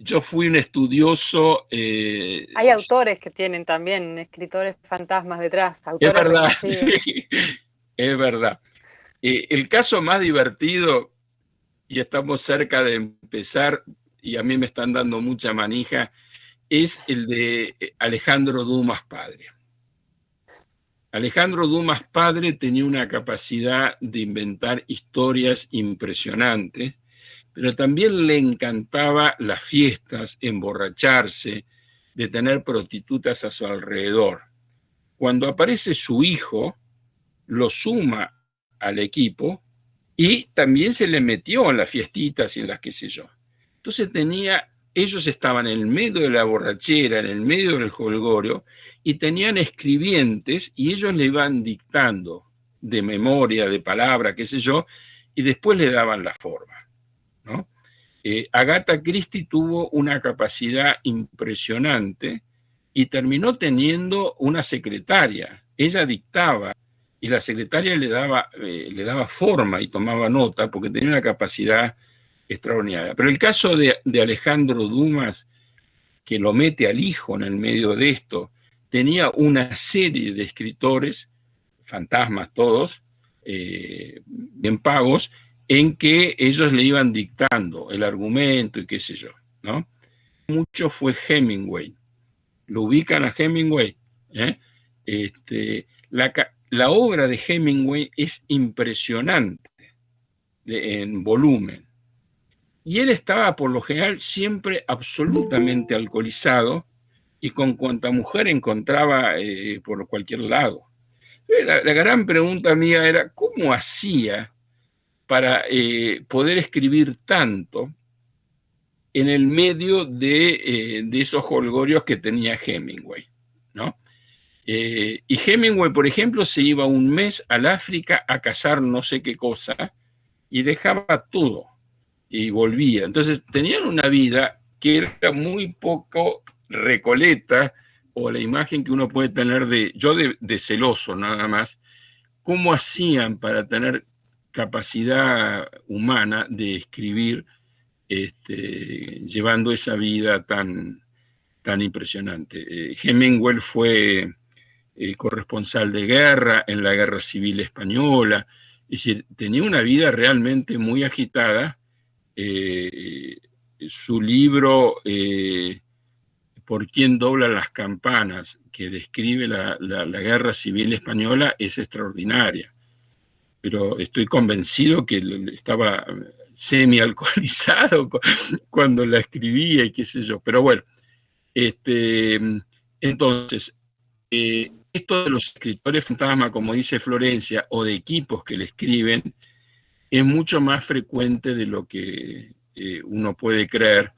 Yo fui un estudioso. Hay autores que tienen también escritores fantasmas detrás, Es autores verdad, reconocidos. es verdad. El caso más divertido, y estamos cerca de empezar, y a mí me están dando mucha manija, es el de Alejandro Dumas padre. Alejandro Dumas padre tenía una capacidad de inventar historias impresionantes, pero también le encantaba las fiestas, emborracharse, de tener prostitutas a su alrededor. Cuando aparece su hijo, lo suma al equipo y también se le metió en las fiestitas y en las qué sé yo. Entonces ellos estaban en el medio de la borrachera, en el medio del jolgorio, y tenían escribientes y ellos le iban dictando de memoria, de palabra, qué sé yo, y después le daban la forma, ¿no? Agatha Christie tuvo una capacidad impresionante y terminó teniendo una secretaria. Ella dictaba y la secretaria le daba forma y tomaba nota porque tenía una capacidad extraordinaria. Pero el caso de Alejandro Dumas, que lo mete al hijo en el medio de esto, tenía una serie de escritores, fantasmas todos, bien pagos, en que ellos le iban dictando el argumento y qué sé yo, ¿no? Mucho fue Hemingway. ¿Lo ubican a Hemingway? ¿Eh? La obra de Hemingway es impresionante en volumen. Y él estaba, por lo general, siempre absolutamente alcoholizado y con cuanta mujer encontraba por cualquier lado. La gran pregunta mía era, ¿cómo hacía para poder escribir tanto en el medio de esos jolgorios que tenía Hemingway, ¿no? Y Hemingway, por ejemplo, se iba un mes al África a cazar no sé qué cosa y dejaba todo y volvía. Entonces tenían una vida que era muy poco recoleta, o la imagen que uno puede tener de celoso nada más. ¿Cómo hacían para tener capacidad humana de escribir llevando esa vida tan impresionante? Hemingway fue corresponsal de guerra en la Guerra Civil Española, es decir, tenía una vida realmente muy agitada. Su libro Por quién doblan las campanas, que describe la Guerra Civil Española, es extraordinaria. Pero estoy convencido que estaba semi-alcoholizado cuando la escribía y qué sé yo. Pero bueno, entonces, esto de los escritores fantasma, como dice Florencia, o de equipos que le escriben, es mucho más frecuente de lo que uno puede creer,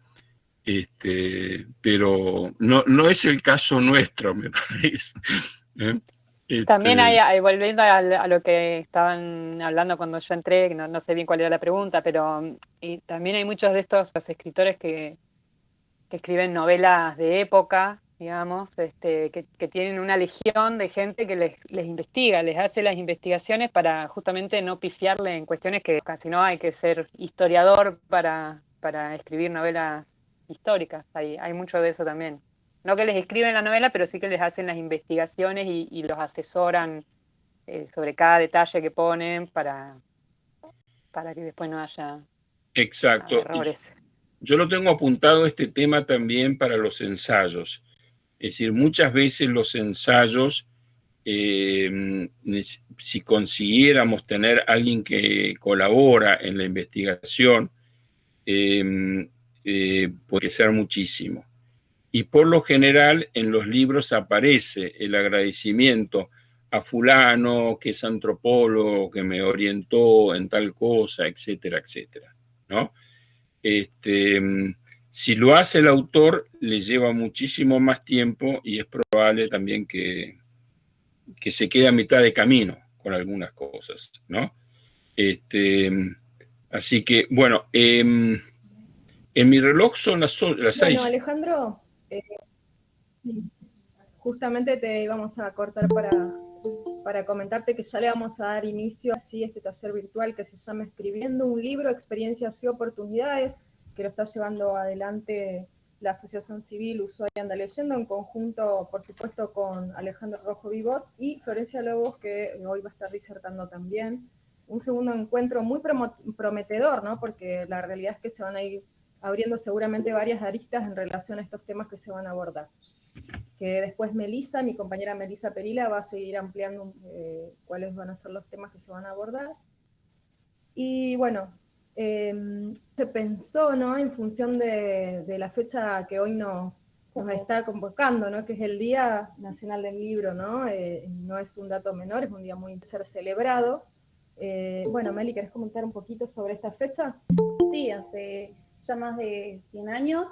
pero no es el caso nuestro, me parece. También volviendo a lo que estaban hablando cuando yo entré, que no sé bien cuál era la pregunta, pero y también hay muchos de estos los escritores que escriben novelas de época, digamos, que tienen una legión de gente que les investiga, les hace las investigaciones para justamente no pifiarle en cuestiones que casi no hay que ser historiador para escribir novelas históricas. Hay mucho de eso también. No que les escriben la novela, pero sí que les hacen las investigaciones y los asesoran sobre cada detalle que ponen para que después no haya Exacto. errores. Yo lo tengo apuntado este tema también para los ensayos. Es decir, muchas veces los ensayos, si consiguiéramos tener a alguien que colabora en la investigación, puede ser muchísimo. Y por lo general en los libros aparece el agradecimiento a fulano que es antropólogo, que me orientó en tal cosa, etcétera, etcétera, ¿no? Si lo hace el autor, le lleva muchísimo más tiempo y es probable también que se quede a mitad de camino con algunas cosas, ¿no? Así que, bueno, en mi reloj son las 6. Bueno, Alejandro, justamente te íbamos a cortar para comentarte que ya le vamos a dar inicio a este taller virtual que se llama Escribiendo un libro, experiencias y oportunidades. que lo está llevando adelante la Asociación Civil Ushuaia Anda Leyendo, en conjunto, por supuesto, con Alejandro Rojo Vivot y Florencia Lobos, que hoy va a estar disertando también. Un segundo encuentro muy prometedor, ¿no? Porque la realidad es que se van a ir abriendo seguramente varias aristas en relación a estos temas que se van a abordar. Que después Melissa, mi compañera Melissa Perila, va a seguir ampliando cuáles van a ser los temas que se van a abordar. Y bueno, se pensó, ¿no? En función de la fecha que hoy nos está convocando, ¿no? Que es el Día Nacional del Libro, ¿no? No es un dato menor, es un día muy ser celebrado. Bueno, Meli, ¿querés comentar un poquito sobre esta fecha? Sí, hace ya más de 100 años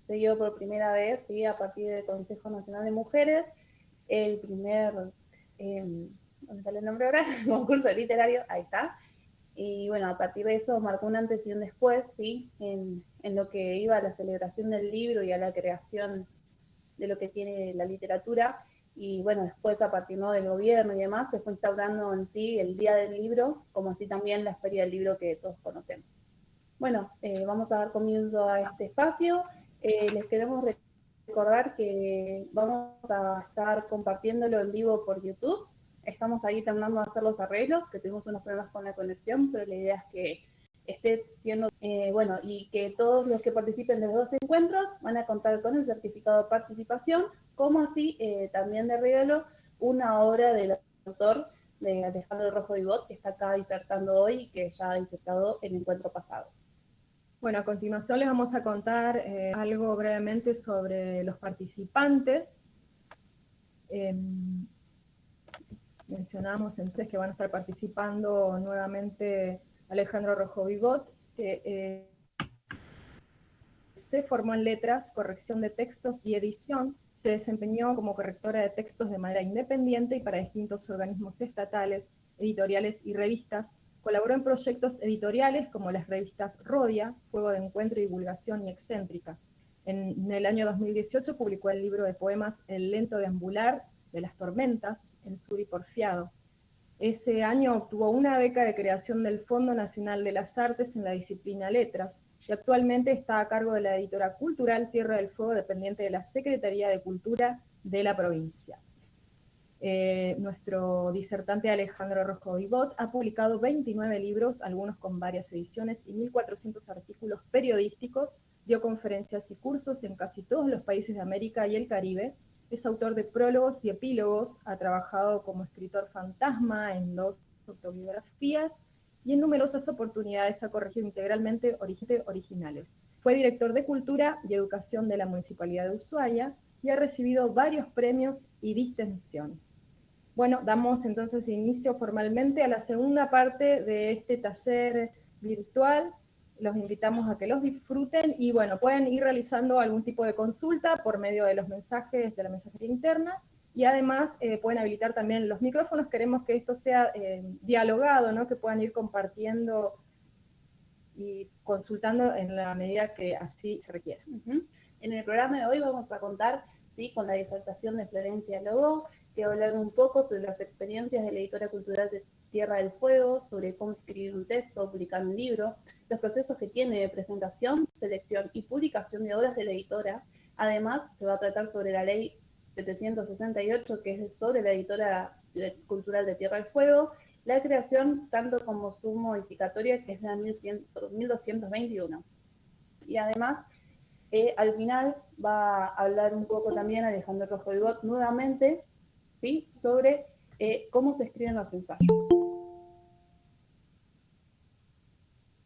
se dio por primera vez, ¿sí? A partir del Consejo Nacional de Mujeres, el primer, ¿dónde sale el nombre ahora? Concurso literario, ahí está. Y bueno, a partir de eso marcó un antes y un después, ¿sí? En lo que iba a la celebración del libro y a la creación de lo que tiene la literatura. Y bueno, después a partir, ¿no?, del gobierno y demás, se fue instaurando en sí el Día del Libro, como así también la Feria del Libro que todos conocemos. Bueno, vamos a dar comienzo a este espacio. Les queremos recordar que vamos a estar compartiéndolo en vivo por YouTube. Estamos ahí terminando de hacer los arreglos, que tuvimos unos problemas con la conexión, pero la idea es que esté siendo, bueno, y que todos los que participen de los 2 encuentros van a contar con el certificado de participación, como así también de regalo una obra del autor de Alejandro Rojo Vivot, que está acá disertando hoy y que ya ha disertado el encuentro pasado. Bueno, a continuación les vamos a contar algo brevemente sobre los participantes. Mencionamos entonces que van a estar participando nuevamente Alejandro Rojo Vivot, que se formó en letras, corrección de textos y edición. Se desempeñó como correctora de textos de manera independiente y para distintos organismos estatales, editoriales y revistas. Colaboró en proyectos editoriales como las revistas Rodia, Juego de Encuentro y Divulgación y Excéntrica. En el año 2018 publicó el libro de poemas El lento deambular de las tormentas, en sur y porfiado. Ese año obtuvo una beca de creación del Fondo Nacional de las Artes en la disciplina Letras, y actualmente está a cargo de la editora cultural Tierra del Fuego, dependiente de la Secretaría de Cultura de la provincia. Nuestro disertante Alejandro Rojo Vivot ha publicado 29 libros, algunos con varias ediciones, y 1.400 artículos periodísticos, dio conferencias y cursos en casi todos los países de América y el Caribe. Es autor de prólogos y epílogos, ha trabajado como escritor fantasma en 2 autobiografías, y en numerosas oportunidades ha corregido integralmente originales. Fue director de Cultura y Educación de la Municipalidad de Ushuaia y ha recibido varios premios y distinciones. Bueno, damos entonces inicio formalmente a la segunda parte de este taller virtual. Los invitamos a que los disfruten y bueno, pueden ir realizando algún tipo de consulta por medio de los mensajes de la mensajería interna. Y además pueden habilitar también los micrófonos. Queremos que esto sea dialogado, ¿no? Que puedan ir compartiendo y consultando en la medida que así se requiera. En el programa de hoy vamos a contar, ¿sí?, con la disertación de Florencia Lobos, que va a hablar un poco sobre las experiencias de la editora cultural de Tierra del Fuego, sobre cómo escribir un texto, publicar un libro, los procesos que tiene de presentación, selección y publicación de obras de la editora. Además, se va a tratar sobre la ley 768, que es sobre la editora cultural de Tierra del Fuego, la creación tanto como su modificatoria, que es la 1221. Y además, al final va a hablar un poco también Alejandro Rojo Vivot nuevamente, ¿sí?, sobre cómo se escriben los ensayos.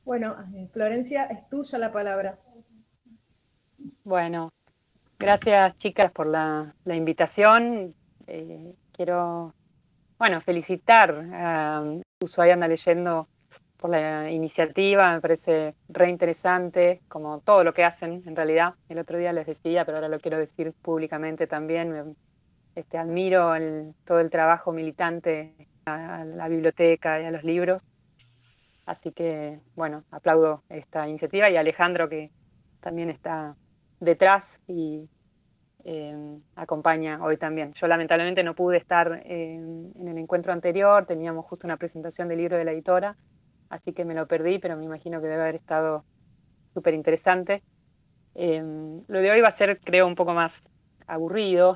Bueno, Florencia, es tuya la palabra. Bueno, gracias chicas por la invitación. Quiero, bueno, felicitar a Ushuaia Anda Leyendo por la iniciativa, me parece re interesante, como todo lo que hacen en realidad. El otro día les decía, pero ahora lo quiero decir públicamente también, admiro todo el trabajo militante a la biblioteca y a los libros. Así que, bueno, aplaudo esta iniciativa y a Alejandro que también está detrás y acompaña hoy también. Yo lamentablemente no pude estar en el encuentro anterior, teníamos justo una presentación del libro de la editora, así que me lo perdí, pero me imagino que debe haber estado súper interesante. Lo de hoy va a ser, creo, un poco más aburrido.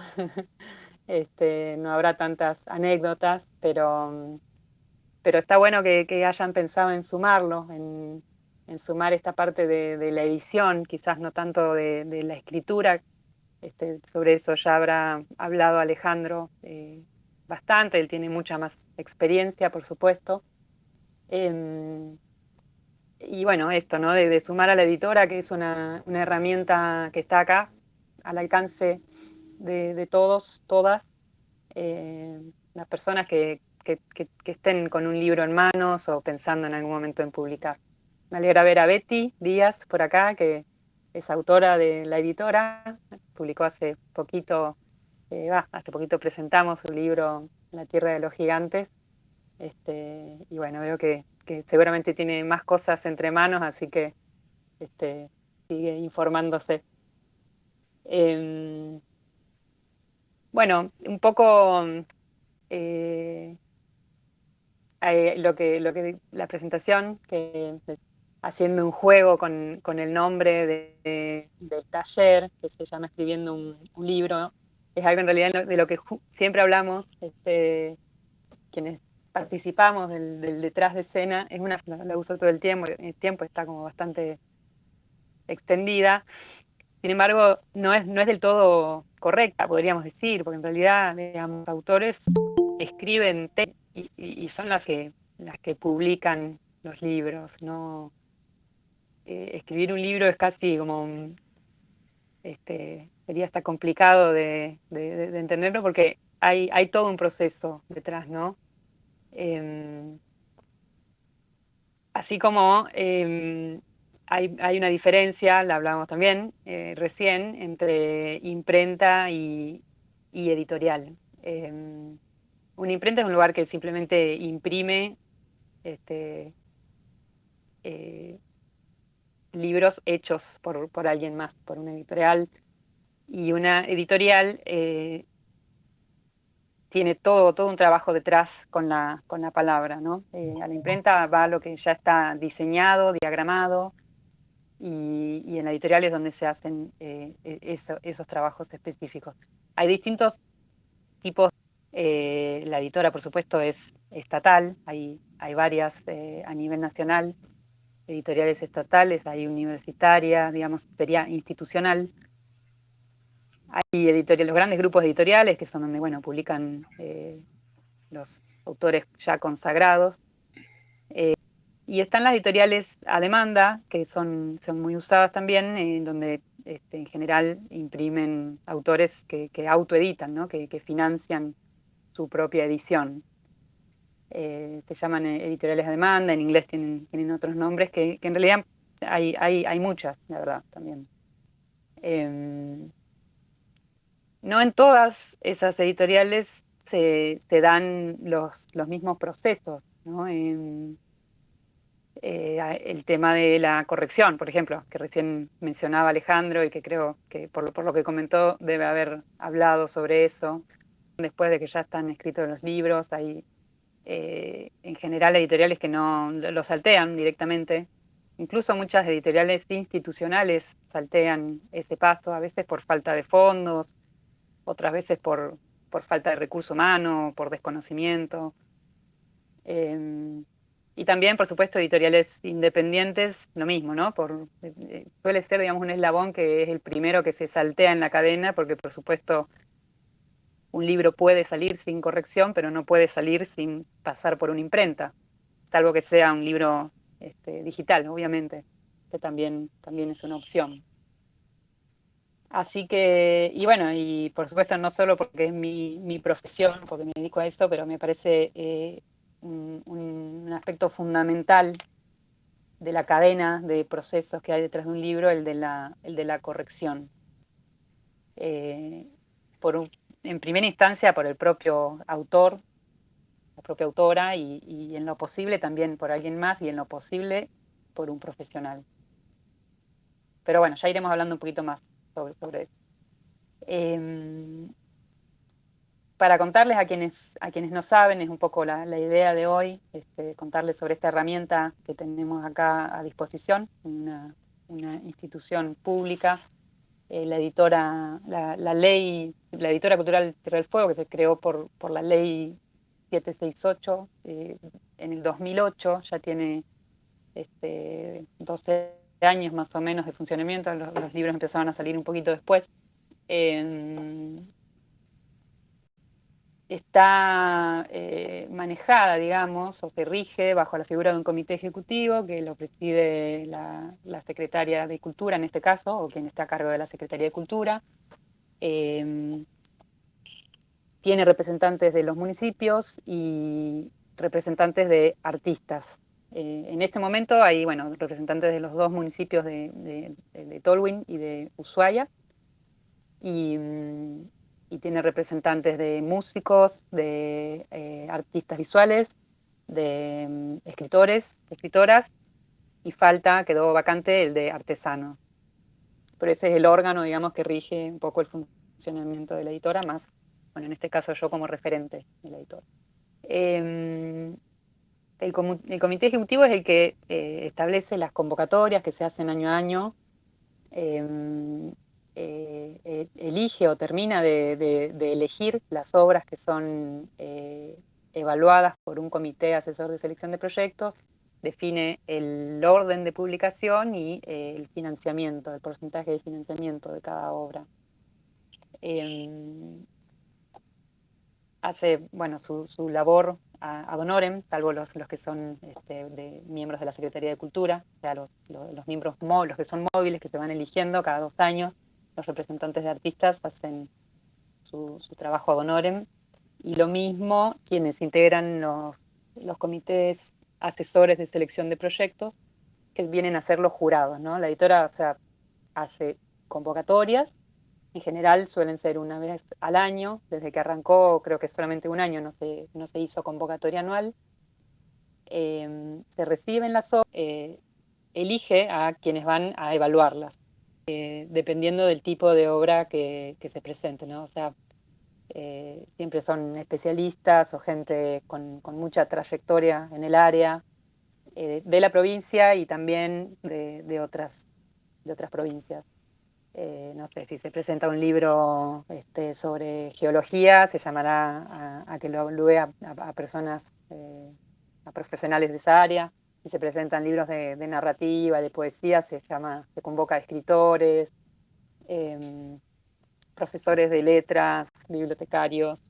No habrá tantas anécdotas, pero está bueno que hayan pensado en sumarlo, en sumar esta parte de la edición, quizás no tanto de la escritura. Sobre eso ya habrá hablado Alejandro bastante, él tiene mucha más experiencia, por supuesto. Y bueno, esto, ¿no? De sumar a la editora, que es una herramienta que está acá, al alcance de todos, todas, las personas que estén con un libro en manos o pensando en algún momento en publicar. Me alegra ver a Betty Díaz por acá, que es autora de La Editora, publicó hace poquito, hace poquito presentamos su libro La Tierra de los Gigantes, y bueno, veo que seguramente tiene más cosas entre manos, así que sigue informándose. Bueno, un poco la presentación, que haciendo un juego con el nombre del taller, que se llama Escribiendo un libro, es algo en realidad de lo que siempre hablamos, quienes participamos del detrás de escena, la uso todo el tiempo está como bastante extendida. Sin embargo, no es del todo correcta, podríamos decir, porque en realidad, digamos, autores escriben y son las que publican los libros, ¿no? Escribir un libro es casi como sería hasta complicado de entenderlo, porque hay todo un proceso detrás, ¿no? Así como hay una diferencia, la hablábamos también recién, entre imprenta y editorial. Una imprenta es un lugar que simplemente imprime eh, libros hechos por alguien más, por una editorial, y una editorial tiene todo un trabajo detrás con la palabra, ¿no? A la imprenta va lo que ya está diseñado, diagramado, y en la editorial es donde se hacen esos trabajos específicos. Hay distintos tipos. La editora, por supuesto, es estatal, hay varias a nivel nacional, editoriales estatales, hay universitarias, digamos, sería institucional. Hay los grandes grupos editoriales, que son donde, bueno, publican los autores ya consagrados. Y están las editoriales a demanda, que son muy usadas también, donde en general imprimen autores que autoeditan, ¿no? que financian su propia edición. Se llaman editoriales a demanda, en inglés tienen otros nombres, que en realidad hay muchas, la verdad, también. No en todas esas editoriales se dan los mismos procesos, ¿no? El tema de la corrección, por ejemplo, que recién mencionaba Alejandro y que creo que por lo que comentó debe haber hablado sobre eso. Después de que ya están escritos los libros, hay en general editoriales que no lo saltean directamente. Incluso muchas editoriales institucionales saltean ese paso, a veces por falta de fondos, otras veces por falta de recurso humano, por desconocimiento. Y también, por supuesto, editoriales independientes, lo mismo, ¿no? Suele ser, digamos, un eslabón que es el primero que se saltea en la cadena, porque, por supuesto, un libro puede salir sin corrección, pero no puede salir sin pasar por una imprenta, salvo que sea un libro digital, obviamente, que también es una opción. Así que, y bueno, y por supuesto no solo porque es mi profesión, porque me dedico a esto, pero me parece un aspecto fundamental de la cadena de procesos que hay detrás de un libro, el de la corrección. En primera instancia por el propio autor, la propia autora, y en lo posible también por alguien más, y en lo posible por un profesional. Pero bueno, ya iremos hablando un poquito más sobre eso. Para contarles a quienes no saben, es un poco la idea de hoy, contarles sobre esta herramienta que tenemos acá a disposición, una una institución pública. La editora cultural Tierra del Fuego, que se creó por la ley 768 en el 2008, ya tiene 12 años más o menos de funcionamiento. Los libros empezaron a salir un poquito después. Está manejada, digamos, o se rige bajo la figura de un comité ejecutivo que lo preside la secretaria de Cultura, en este caso, o quien está a cargo de la Secretaría de Cultura. Tiene representantes de los municipios y representantes de artistas. En este momento hay, bueno, representantes de los dos municipios de Tolwyn y de Ushuaia, y tiene representantes de músicos, de artistas visuales, de escritores, escritoras, y quedó vacante el de artesanos. Pero ese es el órgano, digamos, que rige un poco el funcionamiento de la editora, más, bueno, en este caso yo como referente de la editora. El comité ejecutivo es el que establece las convocatorias que se hacen año a año, elige o termina de elegir las obras que son evaluadas por un comité asesor de selección de proyectos, define el orden de publicación y el financiamiento, el porcentaje de financiamiento de cada obra. Hace, bueno, su labor ad honorem, salvo los que son miembros de la Secretaría de Cultura, o sea, los miembros los que son móviles, que se van eligiendo cada 2 años. Los representantes de artistas hacen su trabajo ad honorem, y lo mismo quienes integran los comités asesores de selección de proyectos, que vienen a ser los jurados, ¿no? La editora, o sea, hace convocatorias. En general suelen ser una vez al año. Desde que arrancó, creo que solamente un año no se hizo convocatoria anual. Se reciben las obras, elige a quienes van a evaluarlas, dependiendo del tipo de obra que se presente, ¿no? O sea, siempre son especialistas o gente con mucha trayectoria en el área, de la provincia y también de otras provincias. No sé, si se presenta un libro sobre geología, se llamará a que lo evalúe a personas, a profesionales de esa área. Si se presentan libros de narrativa, de poesía, se convoca a escritores, profesores de letras, bibliotecarios,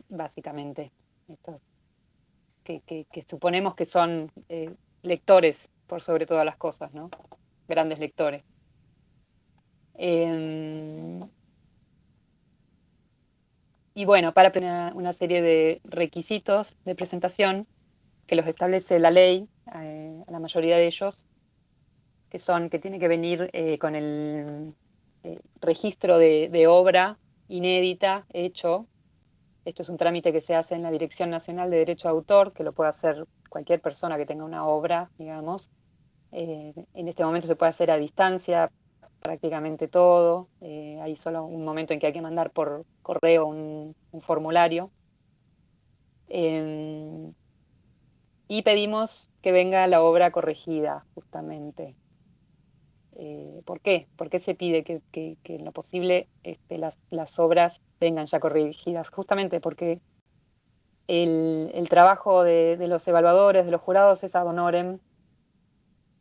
básicamente. Estos que suponemos que son lectores por sobre todas las cosas, ¿no? Grandes lectores. Y bueno, para una serie de requisitos de presentación que los establece la ley, a la mayoría de ellos, que tiene que venir con el registro de obra inédita hecho. Esto es un trámite que se hace en la Dirección Nacional de Derecho de Autor, que lo puede hacer cualquier persona que tenga una obra, digamos. En este momento se puede hacer a distancia prácticamente todo. Hay solo un momento en que hay que mandar por correo un formulario. Y pedimos que venga la obra corregida, justamente. ¿Por qué? ¿Por qué se pide que en lo posible las obras vengan ya corregidas? Justamente porque el trabajo de los evaluadores, de los jurados, es ad honorem,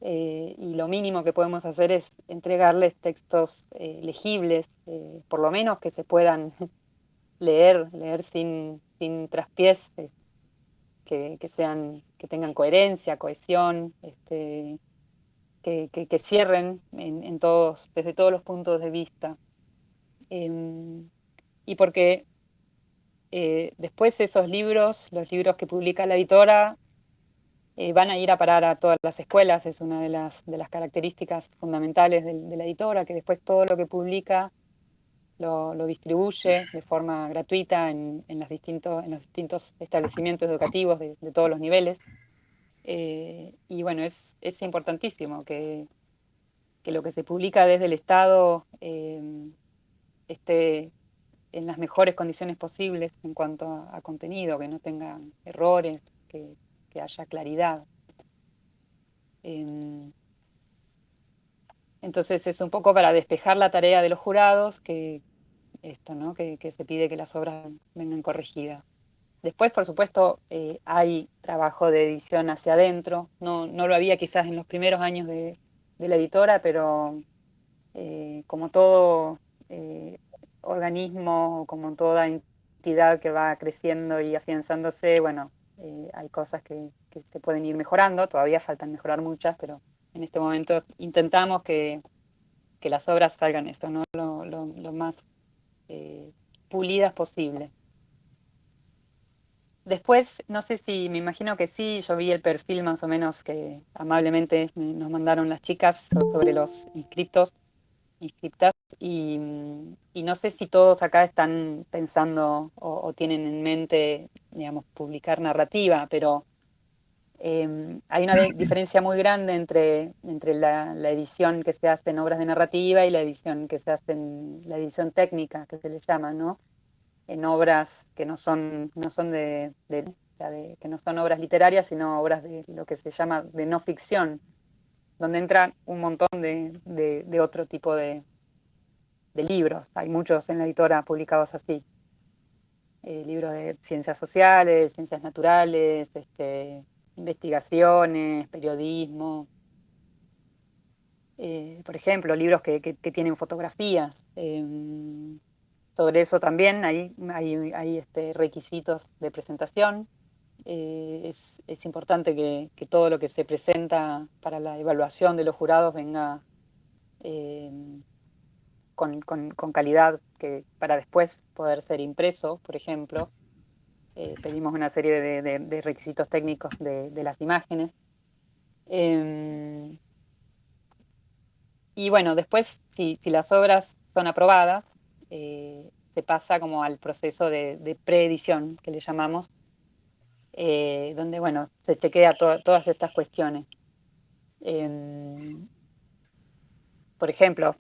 y lo mínimo que podemos hacer es entregarles textos legibles, por lo menos que se puedan leer sin traspiés, que tengan coherencia, cohesión, que cierren desde todos los puntos de vista. Y porque después esos libros, los libros que publica la editora, van a ir a parar a todas las escuelas. Es una de las características fundamentales de la editora, que después todo lo que publica lo distribuye de forma gratuita en los distintos establecimientos educativos de todos los niveles. Y bueno, es importantísimo que lo que se publica desde el Estado esté en las mejores condiciones posibles en cuanto a contenido, que no tenga errores, que haya claridad. Entonces es un poco para despejar la tarea de los jurados, que esto, ¿no? Que se pide que las obras vengan corregidas. Después, por supuesto, hay trabajo de edición hacia adentro. No lo había quizás en los primeros años de la editora, pero como todo organismo, como toda entidad que va creciendo y afianzándose, bueno, hay cosas que se pueden ir mejorando. Todavía faltan mejorar muchas, pero en este momento intentamos que las obras salgan esto, ¿no? Lo más pulidas posible. Después, no sé si, me imagino que sí, yo vi el perfil más o menos que amablemente nos mandaron las chicas sobre los inscriptas, y no sé si todos acá están pensando o tienen en mente, digamos, publicar narrativa, pero hay una diferencia muy grande entre la edición que se hace en obras de narrativa y la edición que se hace en la edición técnica, que se le llama, ¿no? En obras que o sea, que no son obras literarias, sino obras de lo que se llama de no ficción, donde entran un montón de otro tipo de libros. Hay muchos en la editora publicados así. Libros de ciencias sociales, ciencias naturales, investigaciones, periodismo. Por ejemplo, libros que tienen fotografías. Sobre eso también hay requisitos de presentación. Es importante que todo lo que se presenta para la evaluación de los jurados venga eh, con calidad, para después poder ser impreso, por ejemplo. Pedimos una serie de requisitos técnicos de las imágenes. Y bueno, después, si las obras son aprobadas, se pasa como al proceso de preedición, que le llamamos, donde, bueno, se chequea todas estas cuestiones. Por ejemplo,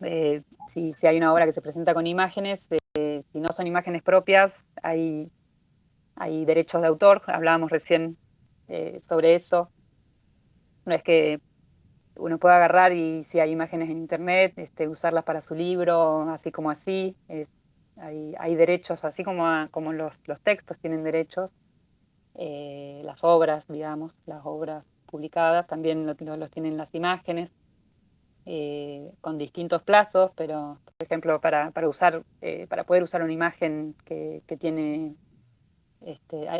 si hay una obra que se presenta con imágenes, si no son imágenes propias, hay derechos de autor. Hablábamos recién sobre eso. No es que uno puede agarrar y si hay imágenes en internet, usarlas para su libro, así como así. Hay derechos, así como los textos tienen derechos, las obras, digamos, las obras publicadas también los tienen las imágenes, con distintos plazos, pero, por ejemplo, para poder usar una imagen que tiene,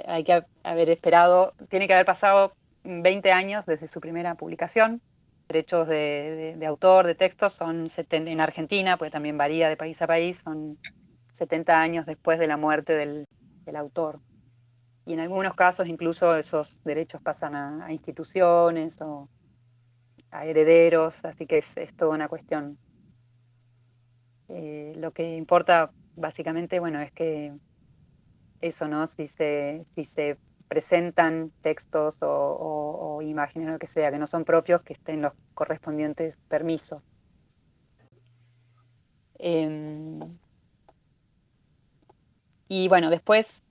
hay que haber esperado, tiene que haber pasado 20 años desde su primera publicación. Derechos de autor, de textos, son 70, en Argentina, porque también varía de país a país, son 70 años después de la muerte del autor. Y en algunos casos incluso esos derechos pasan a instituciones o a herederos, así que es toda una cuestión. Lo que importa básicamente, bueno, es que eso, ¿no? Si se presentan textos o imágenes, lo que sea, que no son propios, que estén los correspondientes permisos. Y bueno, después,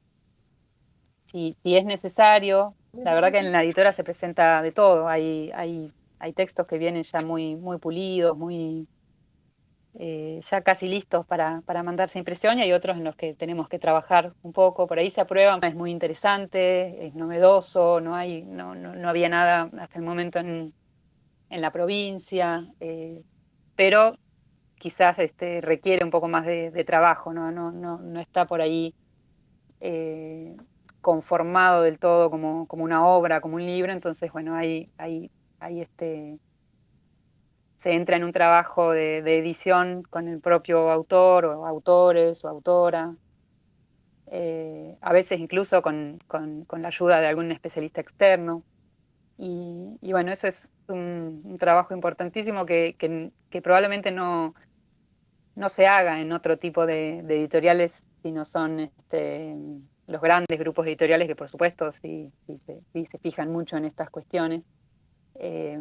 si es necesario, la verdad que en la editora se presenta de todo. Hay textos que vienen ya muy, muy pulidos, ya casi listos para mandarse a impresión, y hay otros en los que tenemos que trabajar un poco. Por ahí se aprueba, es muy interesante, es novedoso, no había nada hasta el momento en la provincia, pero quizás requiere un poco más de trabajo, no está por ahí conformado del todo como una obra, como un libro. Entonces, bueno, se entra en un trabajo de edición con el propio autor o autores o autora, a veces incluso con la ayuda de algún especialista externo. Y bueno, eso es un trabajo importantísimo que probablemente no se haga en otro tipo de editoriales, si no son los grandes grupos editoriales, que por supuesto sí se fijan mucho en estas cuestiones, eh,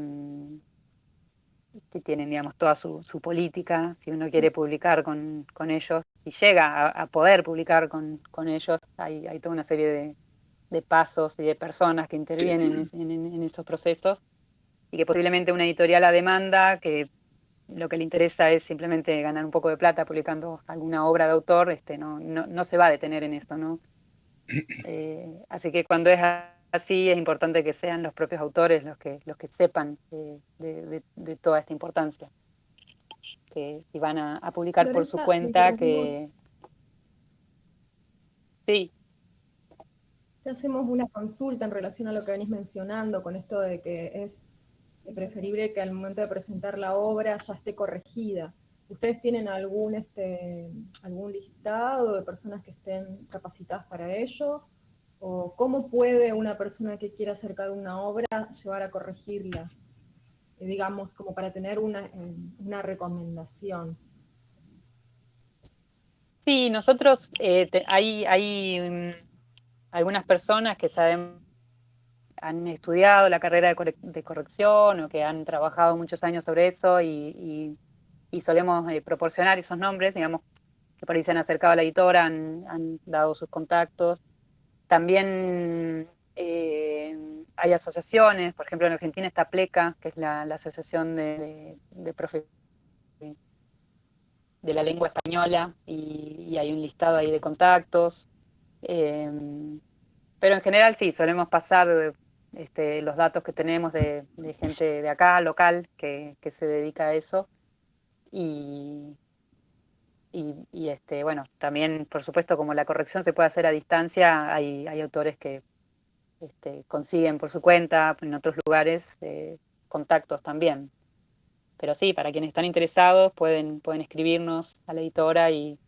que tienen, digamos, toda su política. Si uno quiere publicar con ellos, si llega a poder publicar con ellos, hay toda una serie de pasos y de personas que intervienen en esos procesos, y que posiblemente una editorial a demanda, que lo que le interesa es simplemente ganar un poco de plata publicando alguna obra de autor, no se va a detener en esto, ¿no? Así que cuando es así, es importante que sean los propios autores los que sepan de toda esta importancia. Que si van a publicar por su Florencia, cuenta, que... Sí. te hacemos una consulta en relación a lo que venís mencionando, con esto de que es preferible que al momento de presentar la obra ya esté corregida. ¿Ustedes tienen algún listado de personas que estén capacitadas para ello? ¿O cómo puede una persona que quiera acercar una obra llevar a corregirla? Digamos, como para tener una recomendación. Sí, nosotros hay algunas personas que han estudiado la carrera de corrección o que han trabajado muchos años sobre eso y solemos proporcionar esos nombres, digamos, que por ahí se han acercado a la editora, han dado sus contactos. También hay asociaciones, por ejemplo en Argentina está PLECA, que es la Asociación de de la Lengua Española, y hay un listado ahí de contactos. Pero en general sí, solemos pasar los datos que tenemos de gente de acá, local, que se dedica a eso. Y, bueno, también, por supuesto, como la corrección se puede hacer a distancia, hay autores que consiguen por su cuenta, en otros lugares, contactos también. Pero sí, para quienes están interesados pueden escribirnos a la editora y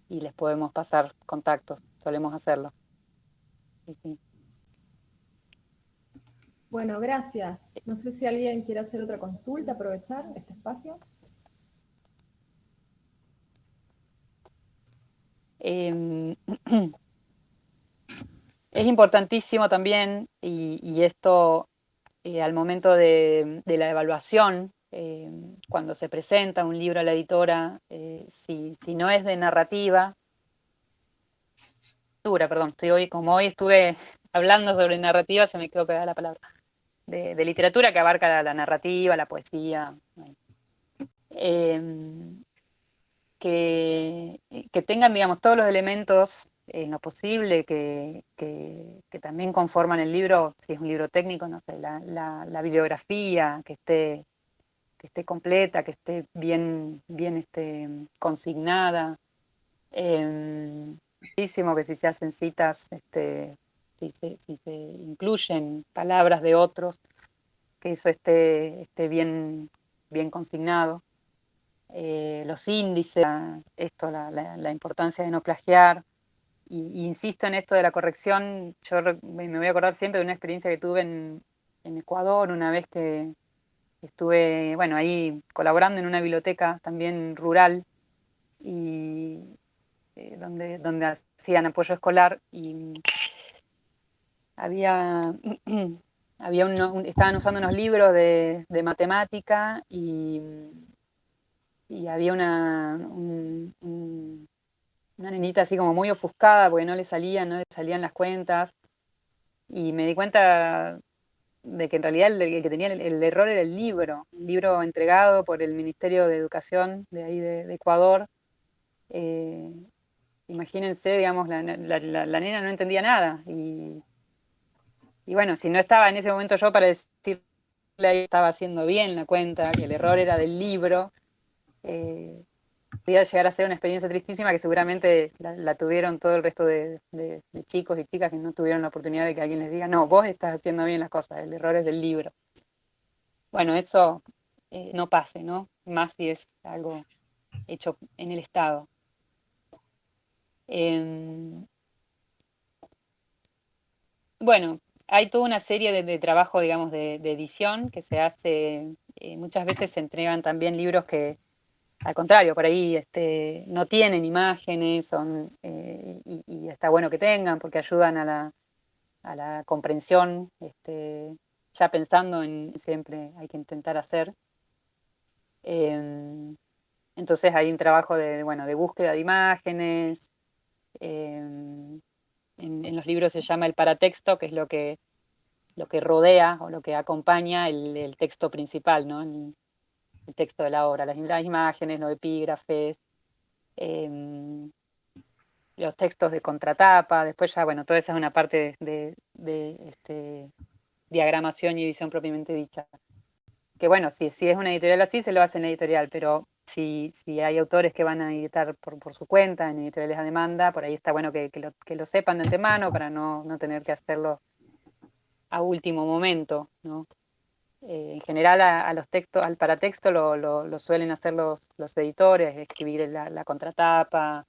les podemos pasar contactos, solemos hacerlo. Sí, sí. Bueno, gracias. No sé si alguien quiere hacer otra consulta, aprovechar este espacio. Es importantísimo también, y esto al momento de la evaluación, cuando se presenta un libro a la editora, si no es de narrativa, perdón, como hoy estuve hablando sobre narrativa, se me quedó pegada la palabra, de literatura que abarca la narrativa, la poesía, que tengan, digamos, todos los elementos en lo posible que también conforman el libro, si es un libro técnico, no sé, la bibliografía, que esté completa, que esté bien consignada. Muchísimo que si se hacen citas, si se incluyen palabras de otros, que eso esté bien consignado. Los índices, la importancia de no plagiar. Y insisto en esto de la corrección, me voy a acordar siempre de una experiencia que tuve en Ecuador, una vez que estuve, bueno, ahí colaborando en una biblioteca también rural, y donde hacían apoyo escolar, y había, estaban usando unos libros de matemática, y había una nenita así como muy ofuscada porque no le salían las cuentas, y me di cuenta de que en realidad el que tenía el error era el libro entregado por el Ministerio de Educación de ahí de Ecuador. Eh, Imagínense, digamos, la nena no entendía nada, y bueno, si no estaba en ese momento yo para decirle ahí estaba haciendo bien la cuenta, que el error era del libro, podía llegar a ser una experiencia tristísima que seguramente la tuvieron todo el resto de chicos y chicas que no tuvieron la oportunidad de que alguien les diga, no, vos estás haciendo bien las cosas, el error es del libro. Bueno, eso no pase, ¿no? Más si es algo hecho en el Estado. Bueno, hay toda una serie de trabajo, digamos, de edición que se hace. Muchas veces se entregan también libros que, al contrario, por ahí no tienen imágenes, y está bueno que tengan porque ayudan a la comprensión, ya pensando en siempre hay que intentar hacer. Entonces hay un trabajo de búsqueda de imágenes. En los libros se llama el paratexto, que es lo que rodea o lo que acompaña el texto principal, ¿no? el texto de la obra, las imágenes, los epígrafes, los textos de contratapa, después ya, bueno, toda esa es una parte de diagramación y edición propiamente dicha. Que bueno, si es una editorial así, se lo hace en la editorial, pero si hay autores que van a editar por su cuenta, en editoriales a demanda, por ahí está bueno que lo sepan de antemano para no tener que hacerlo a último momento, ¿no? En general a los textos, al paratexto lo suelen hacer los editores, escribir la contratapa,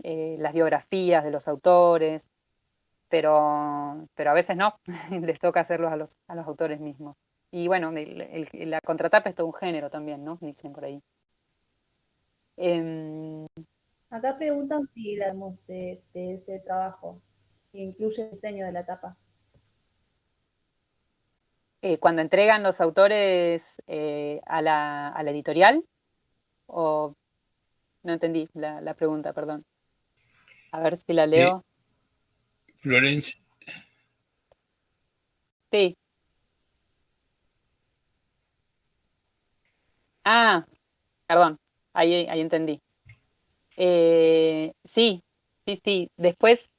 las biografías de los autores, pero a veces no, les toca hacerlos a los autores mismos. Y bueno, la contratapa es todo un género también, ¿no? Dicen por ahí. Acá preguntan si de ese trabajo que incluye el diseño de la tapa. Cuando entregan los autores a la editorial, o no entendí la pregunta, perdón. A ver si la leo. Florencia. Sí. Ah, perdón, ahí entendí. Sí. Después,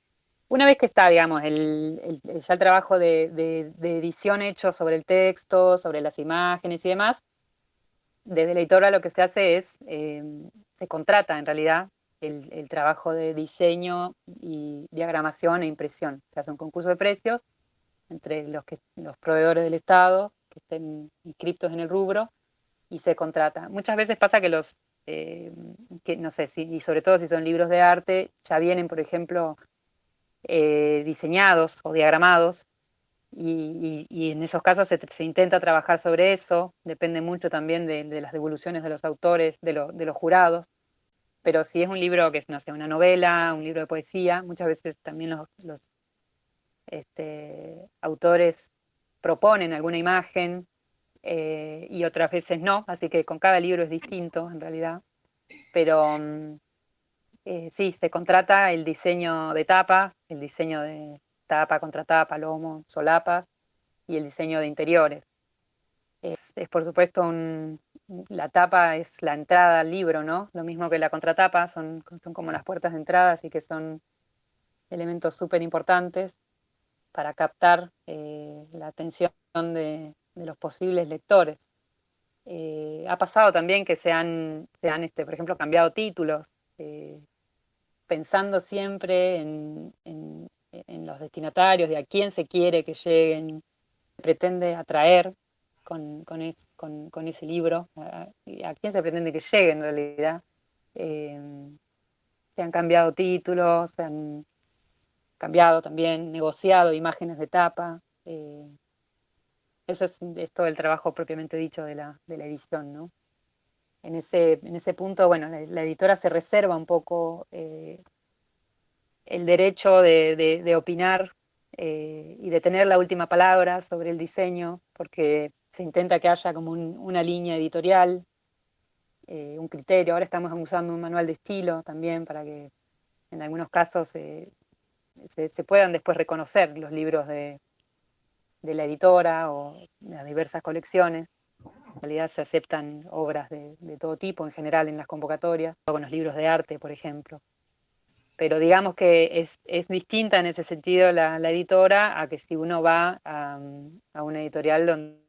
una vez que está, digamos, ya el trabajo de edición hecho sobre el texto, sobre las imágenes y demás, desde la editora lo que se hace es, se contrata en realidad el trabajo de diseño y diagramación e impresión. Se hace un concurso de precios entre los proveedores del Estado que estén inscriptos en el rubro y se contrata. Muchas veces pasa que que no sé, y sobre todo si son libros de arte, ya vienen, por ejemplo, diseñados o diagramados, y en esos casos se intenta trabajar sobre eso, depende mucho también de las devoluciones de los autores, de los jurados, pero si es un libro que es, no sé, una novela, un libro de poesía, muchas veces también los autores proponen alguna imagen, y otras veces no, así que con cada libro es distinto en realidad, pero sí, se contrata el diseño de tapa, el diseño de tapa, contratapa, lomo, solapa y el diseño de interiores. Es por supuesto la tapa es la entrada al libro, ¿no? Lo mismo que la contratapa, son como las puertas de entrada, así que son elementos súper importantes para captar la atención de los posibles lectores. Ha pasado también que se han por ejemplo, cambiado títulos, pensando siempre en los destinatarios, de a quién se quiere que lleguen, pretende atraer con ese libro, a quién se pretende que llegue en realidad. Se han cambiado títulos, se han cambiado también, negociado imágenes de tapa. Eso es todo el trabajo propiamente dicho de la edición, ¿no? En ese punto, bueno, la editora se reserva un poco el derecho de opinar y de tener la última palabra sobre el diseño, porque se intenta que haya como una línea editorial, un criterio. Ahora estamos usando un manual de estilo también para que en algunos casos se puedan después reconocer los libros de la editora o de las diversas colecciones. En realidad se aceptan obras de todo tipo en general en las convocatorias, o con los libros de arte, por ejemplo. Pero digamos que es distinta en ese sentido la editora a que si uno va a una editorial donde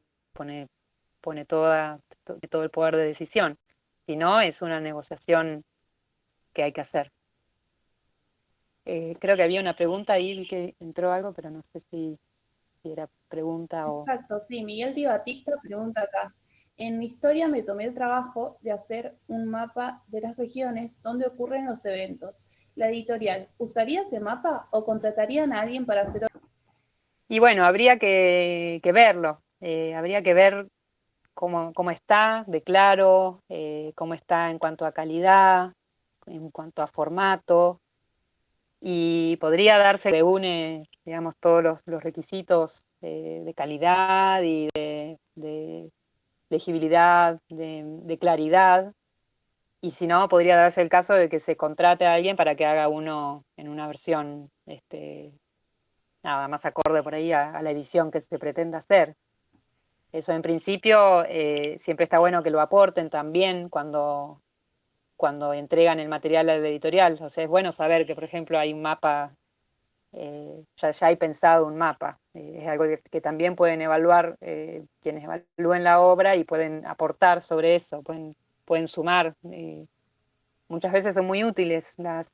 pone todo el poder de decisión. Si no, es una negociación que hay que hacer. Creo que había una pregunta ahí, vi que entró algo, pero no sé si era pregunta o... Exacto, sí. Miguel Di Batista pregunta acá. En mi historia me tomé el trabajo de hacer un mapa de las regiones donde ocurren los eventos. La editorial, ¿usaría ese mapa o contratarían a alguien para hacer? Y bueno, habría que verlo, habría que ver cómo está de claro, cómo está en cuanto a calidad, en cuanto a formato, y podría darse, reúne, digamos, todos los requisitos de calidad y de legibilidad, de claridad, y si no, podría darse el caso de que se contrate a alguien para que haga uno en una versión nada más acorde por ahí a la edición que se pretenda hacer. Eso en principio siempre está bueno que lo aporten también cuando entregan el material al editorial. O sea, es bueno saber que, por ejemplo, hay un mapa, ya hay pensado un mapa. Es algo que también pueden evaluar quienes evalúen la obra y pueden aportar sobre eso, pueden sumar. Muchas veces son muy útiles las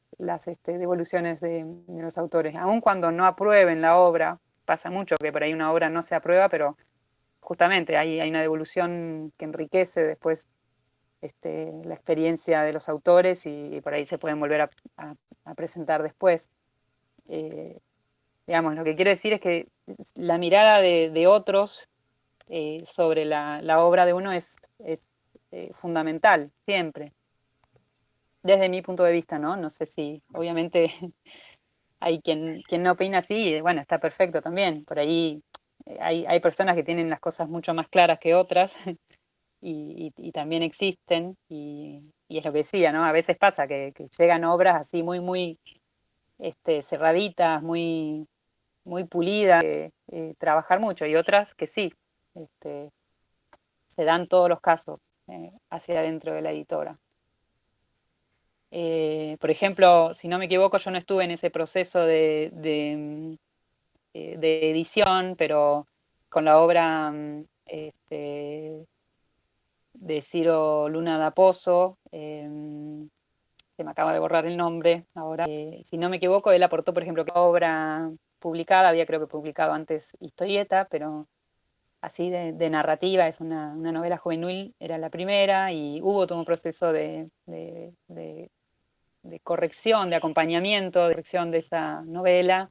devoluciones de los autores, aun cuando no aprueben la obra. Pasa mucho que por ahí una obra no se aprueba, pero justamente hay una devolución que enriquece después la experiencia de los autores y por ahí se pueden volver a presentar después. Digamos, lo que quiero decir es que la mirada de otros sobre la obra de uno es fundamental, siempre. Desde mi punto de vista, ¿no? No sé si, obviamente, hay quien no opina así, y bueno, está perfecto también. Por ahí hay personas que tienen las cosas mucho más claras que otras y también existen, y es lo que decía, ¿no? A veces pasa que llegan obras así muy, muy cerraditas, muy, muy pulidas, trabajar mucho, y otras que sí, se dan todos los casos hacia adentro de la editora. Por ejemplo, si no me equivoco, yo no estuve en ese proceso de edición, pero con la obra de Ciro Luna da Pozo, se me acaba de borrar el nombre ahora. Si no me equivoco, él aportó, por ejemplo, que la obra publicada, había creo que publicado antes Historieta, pero así de narrativa, es una novela juvenil, era la primera, y hubo todo un proceso de corrección, de acompañamiento, de corrección de esa novela,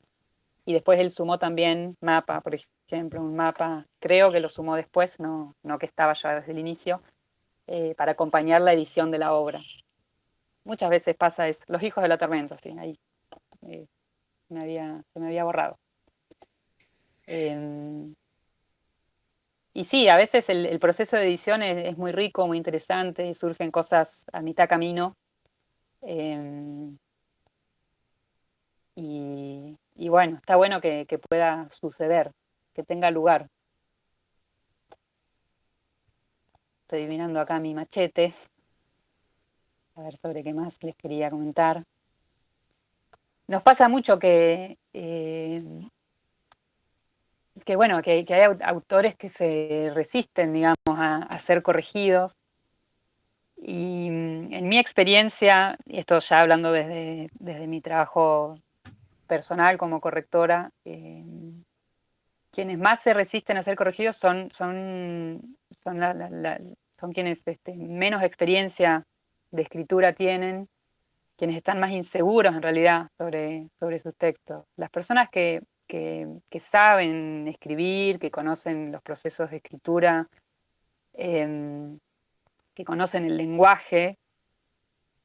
y después él sumó también mapa, por ejemplo, un mapa, creo que lo sumó después, no que estaba ya desde el inicio, para acompañar la edición de la obra. Muchas veces pasa eso. Los hijos de la tormenta, sí, ahí se me había borrado. Y sí, a veces el proceso de edición es muy rico, muy interesante, surgen cosas a mitad camino. Y bueno, está bueno que pueda suceder, que tenga lugar. Estoy mirando acá mi machete, a ver sobre qué más les quería comentar. Nos pasa mucho que bueno, que hay autores que se resisten, digamos, a ser corregidos. Y en mi experiencia, y esto ya hablando desde mi trabajo personal como correctora, quienes más se resisten a ser corregidos son quienes menos experiencia de escritura tienen, quienes están más inseguros en realidad sobre sus textos. Las personas que saben escribir, que conocen los procesos de escritura, que conocen el lenguaje,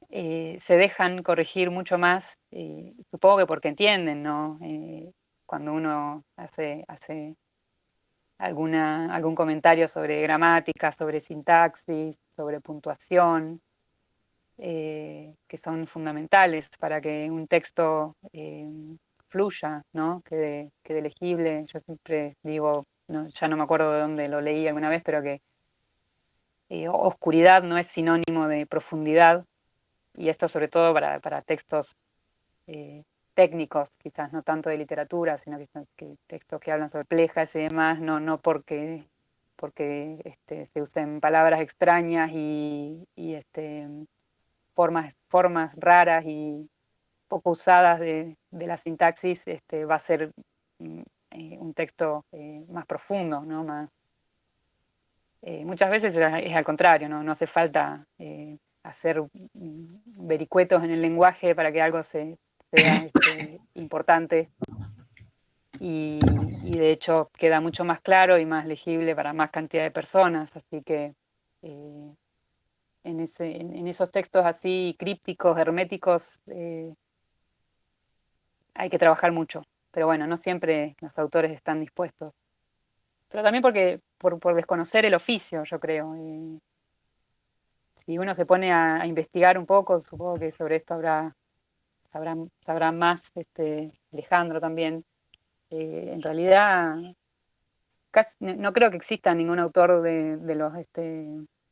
se dejan corregir mucho más, supongo que porque entienden, ¿no? Cuando uno hace algún comentario sobre gramática, sobre sintaxis, sobre puntuación, que son fundamentales para que un texto fluya, ¿no? Quede legible. Yo siempre digo, ya no me acuerdo de dónde lo leí alguna vez, pero que oscuridad no es sinónimo de profundidad, y esto sobre todo para textos técnicos, quizás no tanto de literatura, sino que textos que hablan sobre plejas y demás, no porque se usen palabras extrañas y formas raras y poco usadas de la sintaxis, va a ser un texto más profundo, ¿no? Muchas veces es al contrario, no hace falta hacer vericuetos en el lenguaje para que algo sea importante, y de hecho queda mucho más claro y más legible para más cantidad de personas, así que en esos textos así crípticos, herméticos, hay que trabajar mucho, pero bueno, no siempre los autores están dispuestos, pero también porque por desconocer el oficio, yo creo. Si uno se pone a investigar un poco, supongo que sobre esto sabrá más Alejandro también. En realidad, no creo que exista ningún autor de los,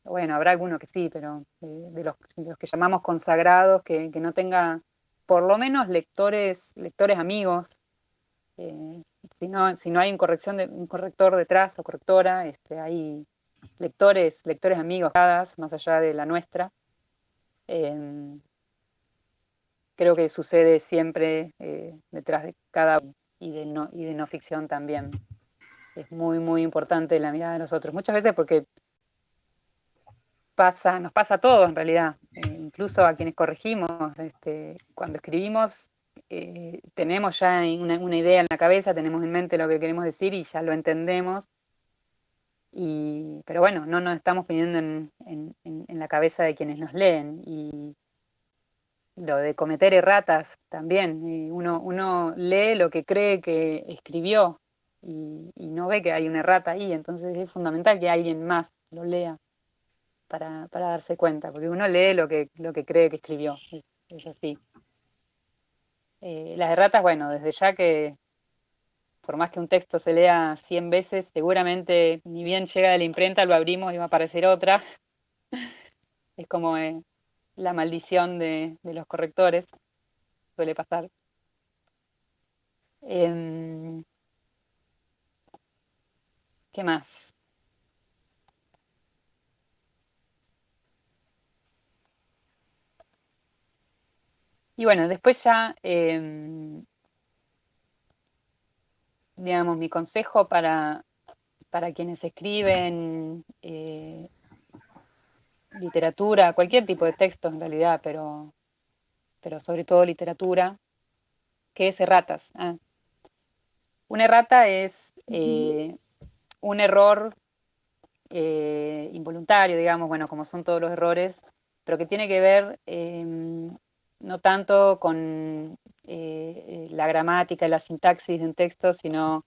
bueno, habrá alguno que sí, pero de los que llamamos consagrados, que no tenga por lo menos lectores amigos. Si no hay un corrector detrás o correctora, hay lectores amigos, más allá de la nuestra. Creo que sucede siempre detrás de cada y de no ficción también. Es muy, muy importante la mirada de nosotros. Muchas veces porque nos pasa a todos en realidad, incluso a quienes corregimos. Cuando escribimos tenemos ya una idea en la cabeza, tenemos en mente lo que queremos decir y ya lo entendemos. Pero bueno, no nos estamos poniendo en la cabeza de quienes nos leen. Y lo de cometer erratas también. Uno lee lo que cree que escribió y no ve que hay una errata ahí. Entonces es fundamental que alguien más lo lea para darse cuenta, porque uno lee lo que cree que escribió. Es así. Las erratas, bueno, desde ya que por más que un texto se lea 100 veces, seguramente ni bien llega de la imprenta, lo abrimos y va a aparecer otra. Es como la maldición de los correctores, suele pasar. ¿Qué más? Y bueno, después ya, digamos, mi consejo para quienes escriben literatura, cualquier tipo de texto en realidad, pero sobre todo literatura, ¿qué es erratas? Una errata es un error involuntario, digamos, bueno, como son todos los errores, pero que tiene que ver no tanto con la gramática, la sintaxis de un texto, sino,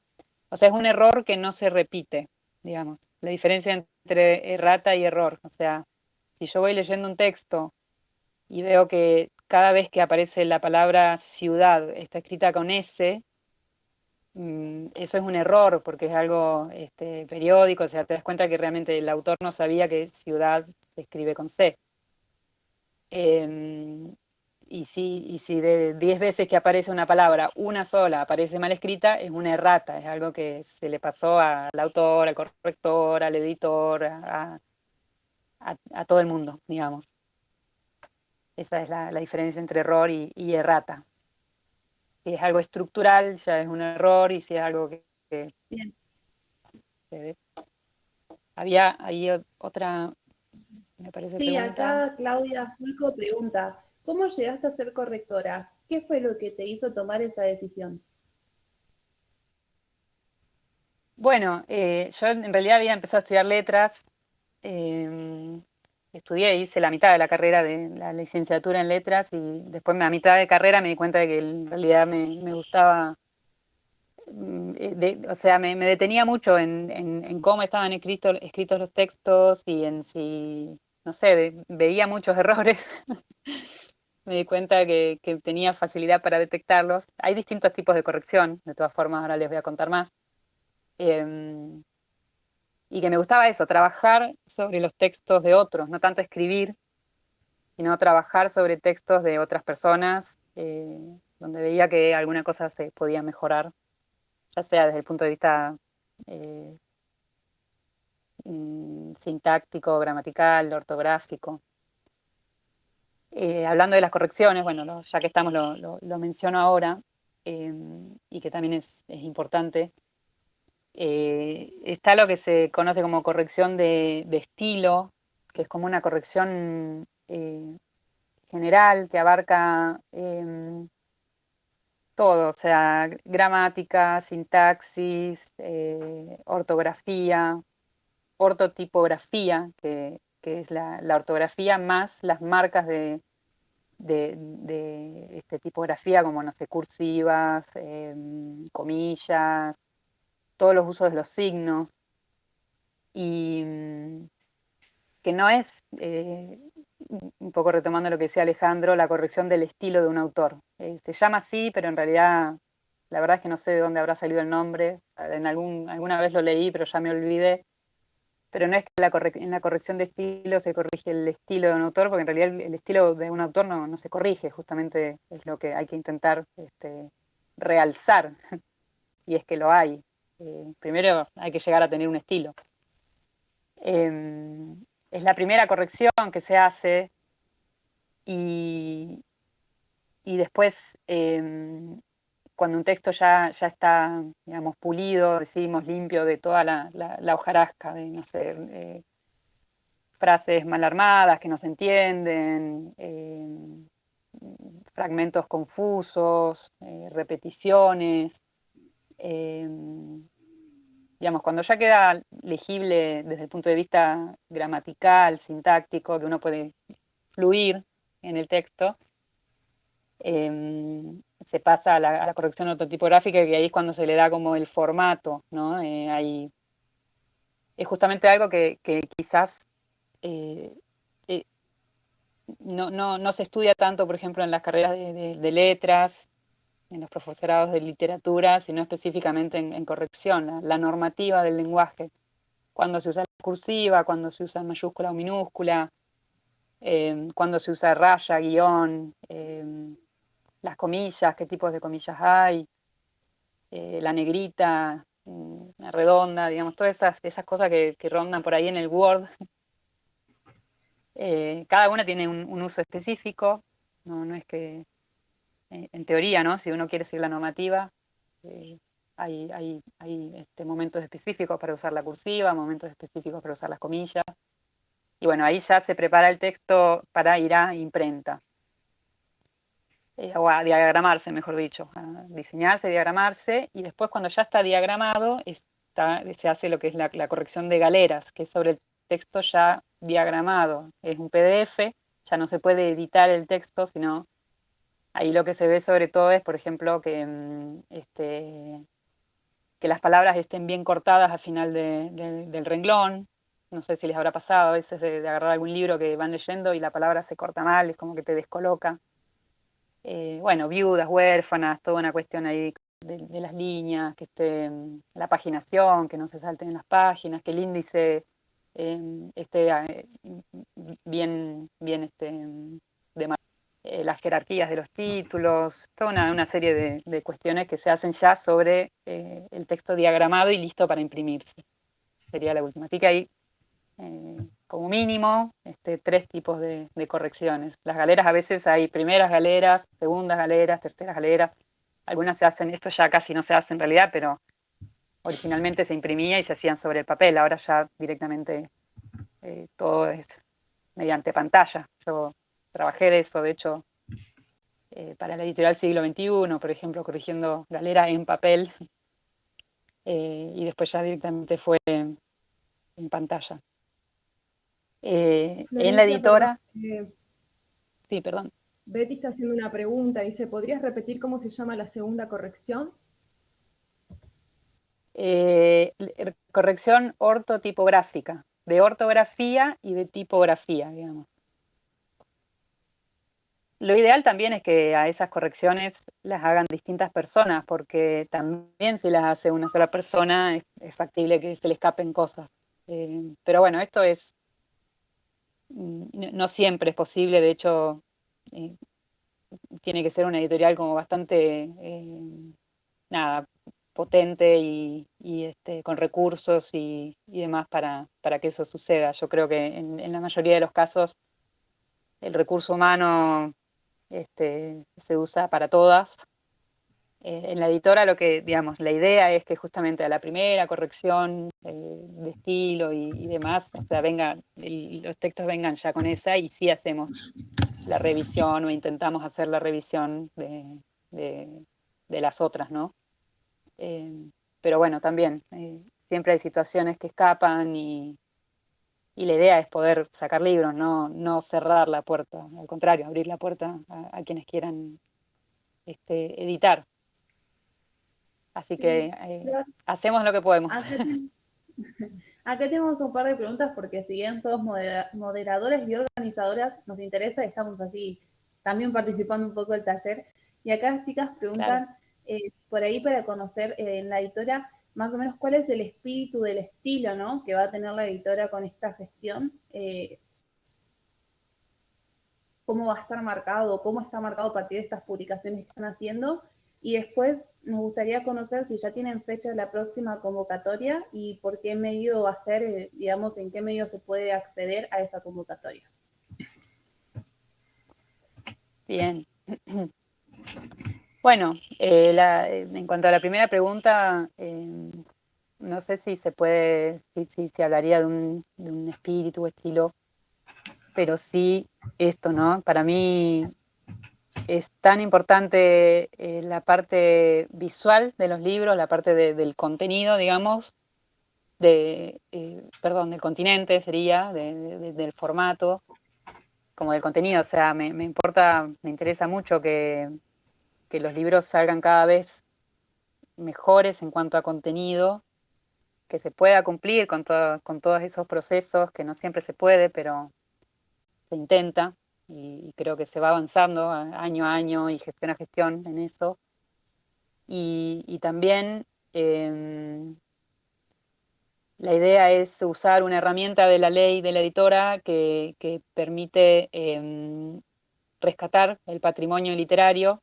o sea, es un error que no se repite, digamos. La diferencia entre errata y error, o sea, si yo voy leyendo un texto y veo que cada vez que aparece la palabra ciudad está escrita con S, eso es un error porque es algo periódico, o sea, te das cuenta que realmente el autor no sabía que ciudad se escribe con C. Y si de 10 veces que aparece una palabra, una sola aparece mal escrita, es una errata, es algo que se le pasó al autor, al corrector, al editor, a todo el mundo, digamos. Esa es la diferencia entre error y errata. Si es algo estructural, ya es un error, y si es algo que Bien. Había ahí otra, me parece, Sí, pregunta. acá Claudia Fulco pregunta, ¿cómo llegaste a ser correctora? ¿Qué fue lo que te hizo tomar esa decisión? Bueno, yo en realidad había empezado a estudiar letras, hice la mitad de la carrera de la licenciatura en letras y después a mitad de carrera me di cuenta de que en realidad me gustaba, o sea, me detenía mucho en cómo estaban escritos los textos y en si, no sé, veía muchos errores. Me di cuenta que tenía facilidad para detectarlos. Hay distintos tipos de corrección, de todas formas ahora les voy a contar más. Y que me gustaba eso, trabajar sobre los textos de otros, no tanto escribir, sino trabajar sobre textos de otras personas, donde veía que alguna cosa se podía mejorar, ya sea desde el punto de vista eh, sintáctico, gramatical, ortográfico. Hablando de las correcciones, bueno, ya que estamos lo menciono ahora, y que también es importante. Está lo que se conoce como corrección de estilo, que es como una corrección general que abarca todo, o sea, gramática, sintaxis, ortografía, ortotipografía, que es la ortografía más las marcas de tipografía, como, no sé, cursivas, comillas, todos los usos de los signos. Y que no es, un poco retomando lo que decía Alejandro, la corrección del estilo de un autor. Se llama así, pero en realidad la verdad es que no sé de dónde habrá salido el nombre, alguna vez lo leí, pero ya me olvidé. Pero no es que en la corrección de estilo se corrige el estilo de un autor, porque en realidad el estilo de un autor no se corrige, justamente es lo que hay que intentar realzar, y es que lo hay. Primero hay que llegar a tener un estilo. Es la primera corrección que se hace y después, cuando un texto ya está, digamos, pulido, decimos limpio de toda la hojarasca, de, no sé, frases mal armadas que no se entienden, fragmentos confusos, repeticiones, digamos, cuando ya queda legible desde el punto de vista gramatical, sintáctico, que uno puede fluir en el texto, se pasa a la corrección ortotipográfica, que ahí es cuando se le da como el formato, ¿no? Ahí es justamente algo que quizás no se estudia tanto, por ejemplo, en las carreras de letras, en los profesorados de literatura, sino específicamente en corrección, la normativa del lenguaje. Cuando se usa la cursiva, cuando se usa mayúscula o minúscula, cuando se usa raya, guión, las comillas, qué tipos de comillas hay, la negrita, la redonda, digamos, todas esas cosas que rondan por ahí en el Word. Cada una tiene un uso específico, no es que, en teoría, ¿no? Si uno quiere seguir la normativa, hay momentos específicos para usar la cursiva, momentos específicos para usar las comillas, y bueno, ahí ya se prepara el texto para ir a imprenta, o a diagramarse, mejor dicho, a diseñarse, diagramarse, y después cuando ya está diagramado, se hace lo que es la corrección de galeras, que es sobre el texto ya diagramado. Es un PDF, ya no se puede editar el texto, sino ahí lo que se ve sobre todo es, por ejemplo, que las palabras estén bien cortadas al final del renglón. No sé si les habrá pasado a veces de agarrar algún libro que van leyendo y la palabra se corta mal, es como que te descoloca. Bueno, viudas, huérfanas, toda una cuestión ahí de las líneas, que esté la paginación, que no se salten las páginas, que el índice esté bien las jerarquías de los títulos, toda una serie de cuestiones que se hacen ya sobre el texto diagramado y listo para imprimirse. Sería la última. Así que hay, como mínimo, 3 tipos de correcciones. Las galeras, a veces hay primeras galeras, segundas galeras, terceras galeras. Algunas se hacen, esto ya casi no se hace en realidad, pero originalmente se imprimía y se hacían sobre el papel. Ahora ya directamente todo es mediante pantalla. Yo trabajé de eso, de hecho, para la editorial Siglo XXI, por ejemplo, corrigiendo galera en papel, y después ya directamente fue en pantalla. En la editora... sí, perdón. Betty está haciendo una pregunta, dice, ¿podrías repetir cómo se llama la segunda corrección? Corrección ortotipográfica, de ortografía y de tipografía, digamos. Lo ideal también es que a esas correcciones las hagan distintas personas, porque también si las hace una sola persona es factible que se le escapen cosas. Pero bueno, esto no siempre es posible, de hecho tiene que ser una editorial como bastante potente y con recursos y demás para que eso suceda. Yo creo que en la mayoría de los casos el recurso humano se usa para todas. En la editora digamos, la idea es que justamente a la primera corrección de estilo y demás, o sea, los textos vengan ya con esa, y sí hacemos la revisión o intentamos hacer la revisión de las otras, ¿no? Pero bueno, también siempre hay situaciones que escapan y la idea es poder sacar libros, no cerrar la puerta, al contrario, abrir la puerta a quienes quieran editar. Así que hacemos lo que podemos. Acá tenemos un par de preguntas porque si bien somos moderadores y organizadoras, nos interesa y estamos así también participando un poco del taller. Y acá las chicas preguntan, por ahí para conocer en la editora más o menos cuál es el espíritu del estilo, ¿no?, que va a tener la editora con esta gestión, cómo va a estar marcado, cómo está marcado a partir de estas publicaciones que están haciendo. Y después nos gustaría conocer si ya tienen fecha de la próxima convocatoria y por qué medio va a ser, digamos, en qué medio se puede acceder a esa convocatoria. Bien. Bueno, en cuanto a la primera pregunta, no sé si se puede, si se hablaría de un espíritu o estilo, pero sí esto, ¿no? Para mí es tan importante la parte visual de los libros, la parte del contenido, digamos, perdón, del continente sería, del formato, como del contenido. O sea, me importa, me interesa mucho que los libros salgan cada vez mejores en cuanto a contenido, que se pueda cumplir con todos esos procesos, que no siempre se puede, pero se intenta, y creo que se va avanzando año a año y gestión a gestión en eso. Y también la idea es usar una herramienta de la ley de la editora que permite rescatar el patrimonio literario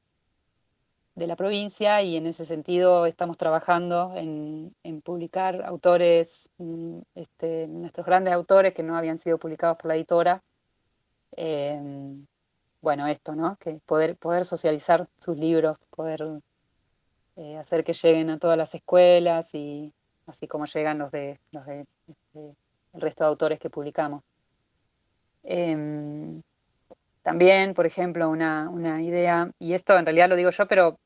de la provincia, y en ese sentido estamos trabajando en publicar autores, nuestros grandes autores que no habían sido publicados por la editora. Bueno, esto, ¿no? Que poder socializar sus libros, poder hacer que lleguen a todas las escuelas, y así como llegan los de el resto de autores que publicamos. También, por ejemplo, una idea, y esto en realidad lo digo yo, pero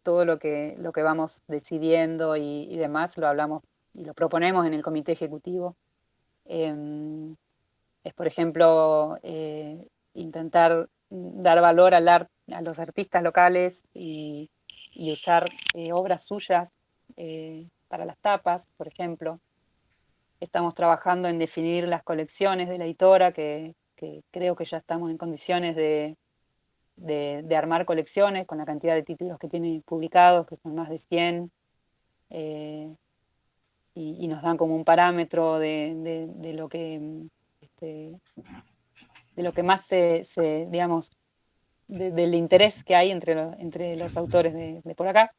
todo lo que vamos decidiendo y demás lo hablamos y lo proponemos en el comité ejecutivo. Es, por ejemplo, intentar dar valor a los artistas locales y usar obras suyas para las tapas, por ejemplo. Estamos trabajando en definir las colecciones de la editora, que creo que ya estamos en condiciones de armar colecciones con la cantidad de títulos que tiene publicados, que son más de 100, y nos dan como un parámetro de lo que más digamos, del interés que hay entre los autores de por acá.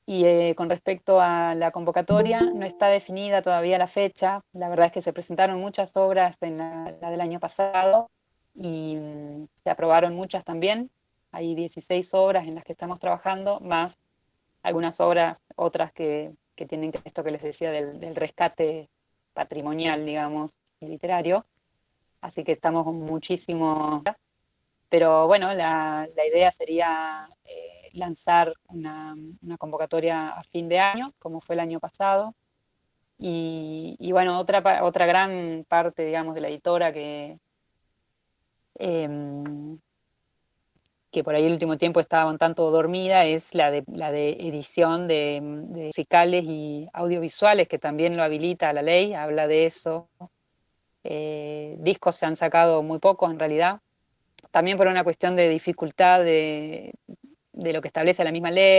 Y con respecto a la convocatoria, no está definida todavía la fecha. La verdad es que se presentaron muchas obras en la del año pasado, y se aprobaron muchas también. Hay 16 obras en las que estamos trabajando, más algunas obras, otras que tienen esto que les decía del rescate patrimonial, digamos, literario. Así que estamos muchísimo. Pero bueno, la idea sería lanzar una convocatoria a fin de año, como fue el año pasado. Y bueno, otra gran parte, digamos, de la editora que por ahí el último tiempo estaba un tanto dormida, es la de edición de musicales y audiovisuales, que también lo habilita la ley, habla de eso. Discos se han sacado muy pocos en realidad, también por una cuestión de dificultad de lo que establece la misma ley.